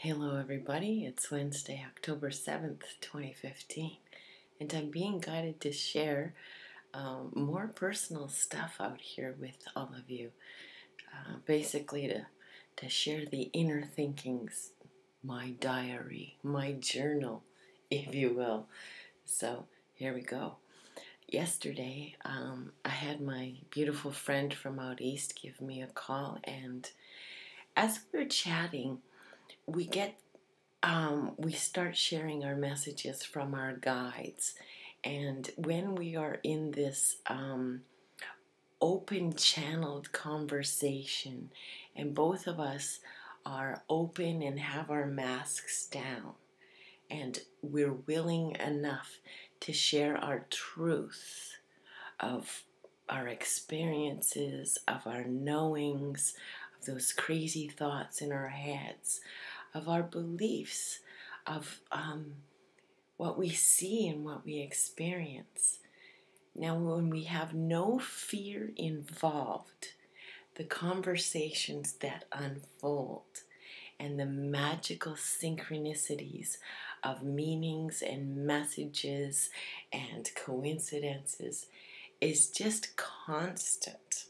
Hello everybody, it's Wednesday, October 7th, 2015, and I'm being guided to share more personal stuff out here with all of you. Basically to share the inner thinkings, my diary, my journal, if you will. So here we go. Yesterday, I had my beautiful friend from out east give me a call, and as we were chatting, we start sharing our messages from our guides. And when we are in this open channeled conversation, and both of us are open and have our masks down, and we're willing enough to share our truth of our experiences, of our knowings, of those crazy thoughts in our heads, of our beliefs, of what we see and what we experience. Now, when we have no fear involved, the conversations that unfold and the magical synchronicities of meanings and messages and coincidences is just constant.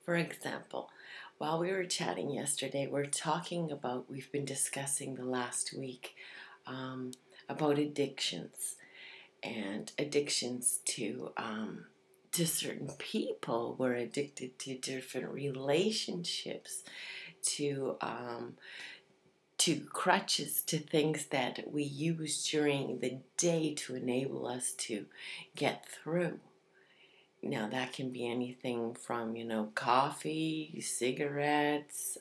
For example, while we were chatting yesterday, we've been discussing the last week about addictions and addictions to certain people. We're addicted to different relationships, to crutches, to things that we use during the day to enable us to get through. Now, that can be anything from, coffee, cigarettes,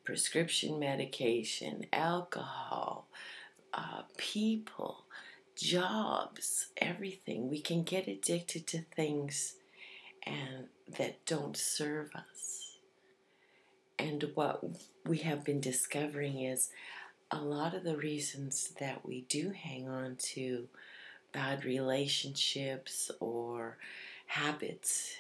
prescription medication, alcohol, people, jobs, everything. We can get addicted to things that don't serve us. And what we have been discovering is a lot of the reasons that we do hang on to bad relationships or habits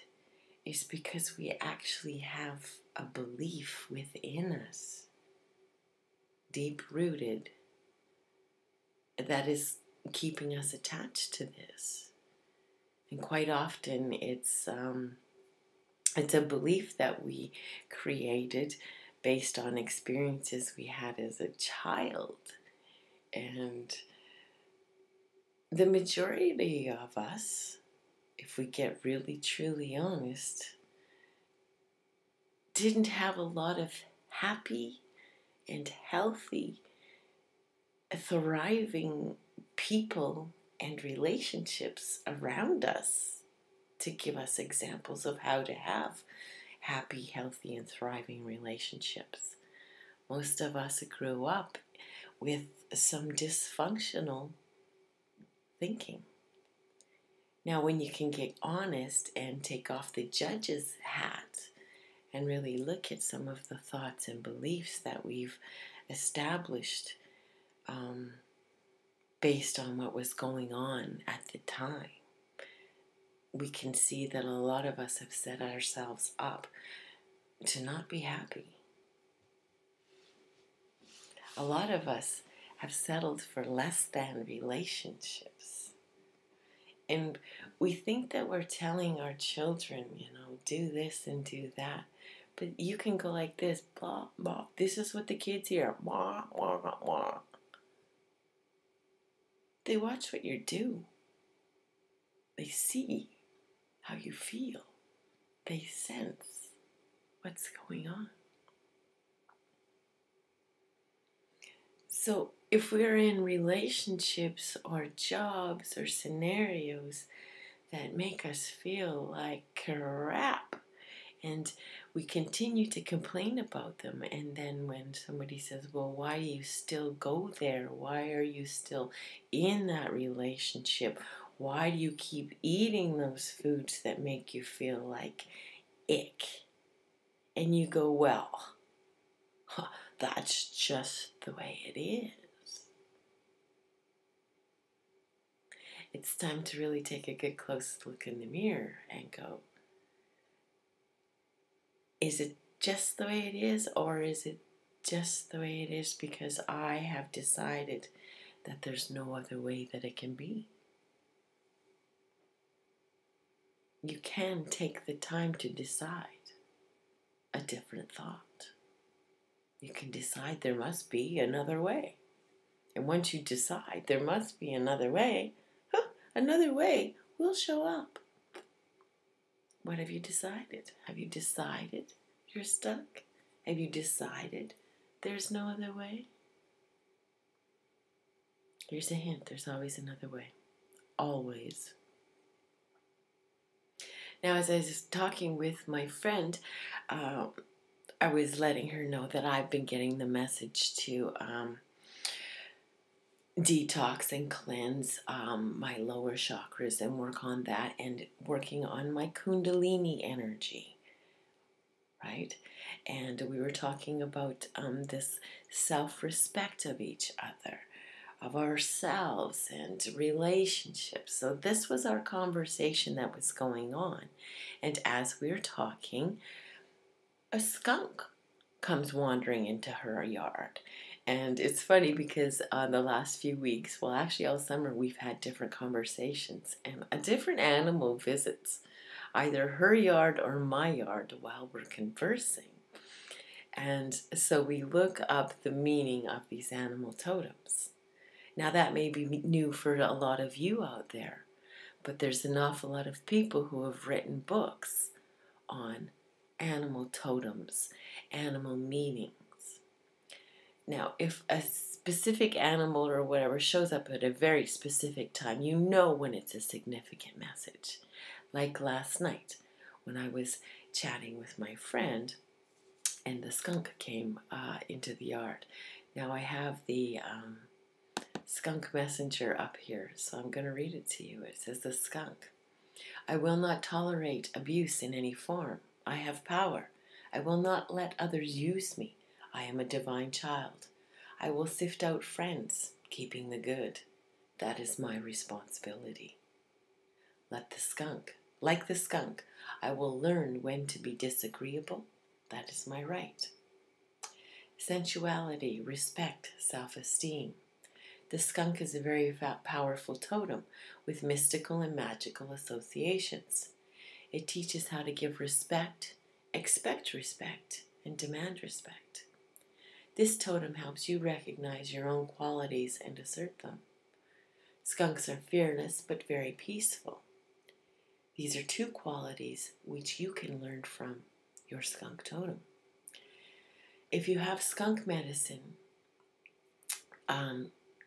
is because we actually have a belief within us, deep rooted, that is keeping us attached to this. And quite often it's a belief that we created based on experiences we had as a child. And the majority of us, if we get really truly honest, didn't have a lot of happy and healthy, thriving people and relationships around us to give us examples of how to have happy, healthy, and thriving relationships. Most of us grew up with some dysfunctional thinking. Now, when you can get honest and take off the judge's hat and really look at some of the thoughts and beliefs that we've established based on what was going on at the time, we can see that a lot of us have set ourselves up to not be happy. A lot of us have settled for less than relationships. And we think that we're telling our children, do this and do that. But you can go like this, blah, blah. This is what the kids hear, blah, blah, blah. They watch what you do. They see how you feel. They sense what's going on. So if we're in relationships or jobs or scenarios that make us feel like crap, and we continue to complain about them, and then when somebody says, well, why do you still go there? Why are you still in that relationship? Why do you keep eating those foods that make you feel like ick? And you go, well, that's just the way it is. It's time to really take a good close look in the mirror and go, is it just the way it is, or is it just the way it is because I have decided that there's no other way that it can be. You can take the time to decide a different thought. You can decide there must be another way. And once you decide there must be another way will show up. What have you decided? Have you decided you're stuck? Have you decided there's no other way? Here's a hint. There's always another way. Always. Now, as I was talking with my friend, I was letting her know that I've been getting the message to detox and cleanse my lower chakras and work on that, and working on my kundalini energy, right? And we were talking about this self-respect of each other, of ourselves, and relationships. So this was our conversation that was going on. And as we were talking, a skunk comes wandering into her yard. And it's funny because the last few weeks, well, actually all summer, we've had different conversations, and a different animal visits either her yard or my yard while we're conversing. And so we look up the meaning of these animal totems. Now that may be new for a lot of you out there, but there's an awful lot of people who have written books on animal totems, animal meanings. Now, if a specific animal or whatever shows up at a very specific time, you know when it's a significant message. Like last night when I was chatting with my friend and the skunk came into the yard. Now I have the skunk messenger up here, so I'm going to read it to you. It says, "The skunk. I will not tolerate abuse in any form. I have power. I will not let others use me. I am a divine child. I will sift out friends, keeping the good. That is my responsibility. Like the skunk, I will learn when to be disagreeable. That is my right. Sensuality, respect, self-esteem. The skunk is a very powerful totem with mystical and magical associations. It teaches how to give respect, expect respect, and demand respect. This totem helps you recognize your own qualities and assert them. Skunks are fearless but very peaceful. These are two qualities which you can learn from your skunk totem. If you have skunk medicine,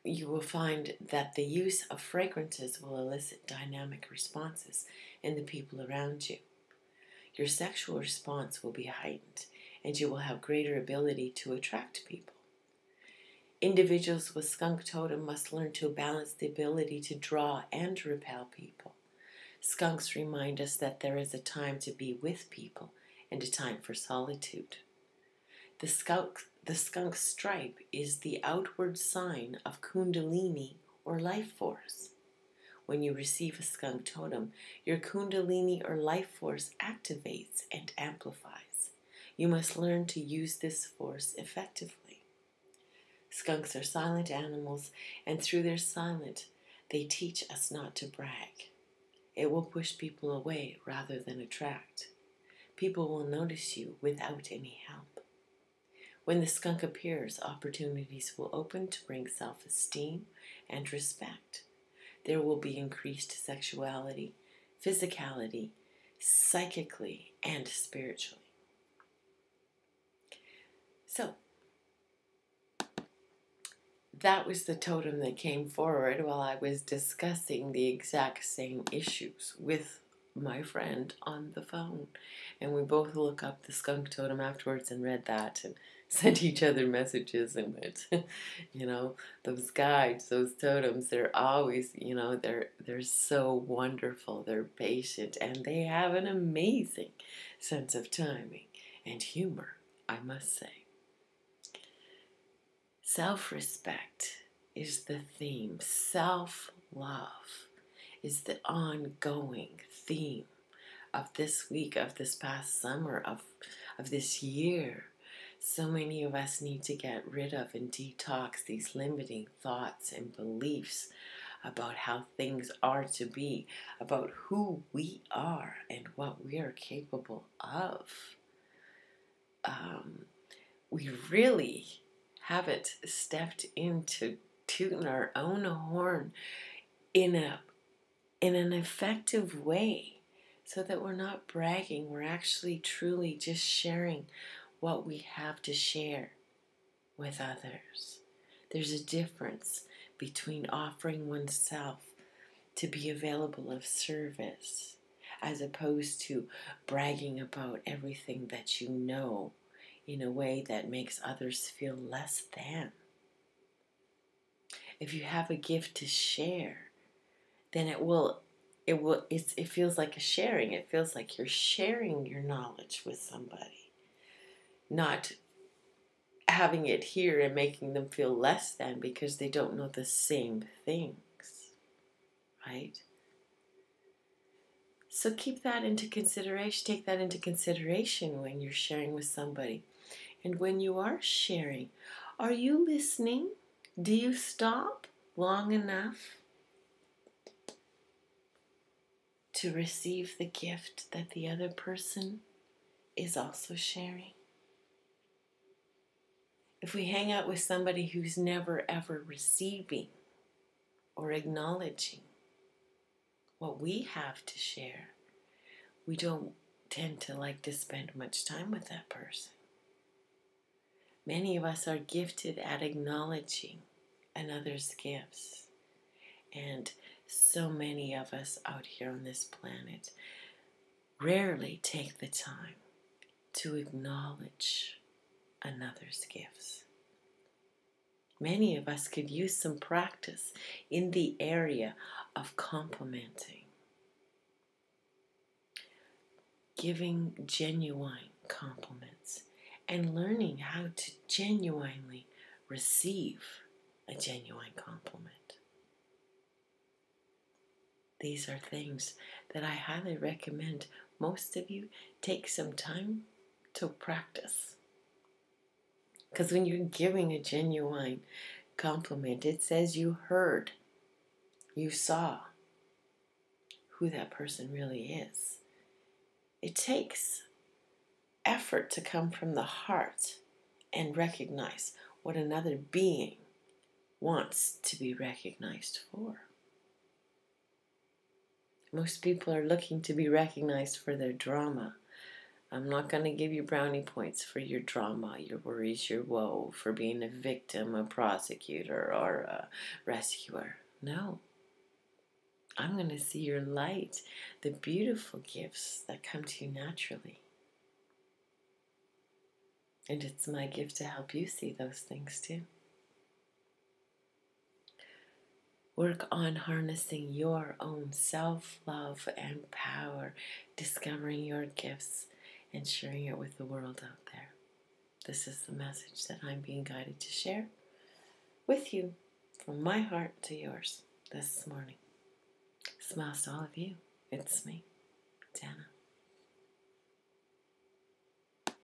you will find that the use of fragrances will elicit dynamic responses in the people around you. Your sexual response will be heightened, and you will have greater ability to attract people. Individuals with skunk totem must learn to balance the ability to draw and repel people. Skunks remind us that there is a time to be with people and a time for solitude. The skunk stripe is the outward sign of kundalini or life force. When you receive a skunk totem, your kundalini or life force activates and amplifies. You must learn to use this force effectively. Skunks are silent animals, and through their silence, they teach us not to brag. It will push people away rather than attract. People will notice you without any help. When the skunk appears, opportunities will open to bring self-esteem and respect. There will be increased sexuality, physicality, psychically, and spiritually. So, that was the totem that came forward while I was discussing the exact same issues with my friend on the phone. And we both looked up the skunk totem afterwards and read that and sent each other messages and went, those guides, those totems, they're always, they're so wonderful. They're patient and they have an amazing sense of timing and humor, I must say. Self-respect is the theme. Self-love is the ongoing theme of this week, of this past summer, of this year. So many of us need to get rid of and detox these limiting thoughts and beliefs about how things are to be, about who we are and what we are capable of. We really haven't stepped into tooting our own horn in an effective way, so that we're not bragging, we're actually truly just sharing what we have to share with others. There's a difference between offering oneself to be available of service as opposed to bragging about everything that you know in a way that makes others feel less than. If you have a gift to share, then it feels like a sharing. It feels like you're sharing your knowledge with somebody, not having it here and making them feel less than because they don't know the same things, right? So keep that into consideration. Take that into consideration when you're sharing with somebody. And when you are sharing, are you listening? Do you stop long enough to receive the gift that the other person is also sharing? If we hang out with somebody who's never ever receiving or acknowledging what we have to share, we don't tend to like to spend much time with that person. Many of us are gifted at acknowledging another's gifts. And so many of us out here on this planet rarely take the time to acknowledge another's gifts. Many of us could use some practice in the area of complimenting, giving genuine compliments, and learning how to genuinely receive a genuine compliment. These are things that I highly recommend most of you take some time to practice. Because when you're giving a genuine compliment, it says you heard, you saw who that person really is. It takes effort to come from the heart and recognize what another being wants to be recognized for. Most people are looking to be recognized for their drama. I'm not going to give you brownie points for your drama, your worries, your woe, for being a victim, a prosecutor, or a rescuer. No. I'm going to see your light, the beautiful gifts that come to you naturally. And it's my gift to help you see those things too. Work on harnessing your own self-love and power, discovering your gifts and sharing it with the world out there. This is the message that I'm being guided to share with you from my heart to yours this morning. Smiles to all of you. It's me, Dana.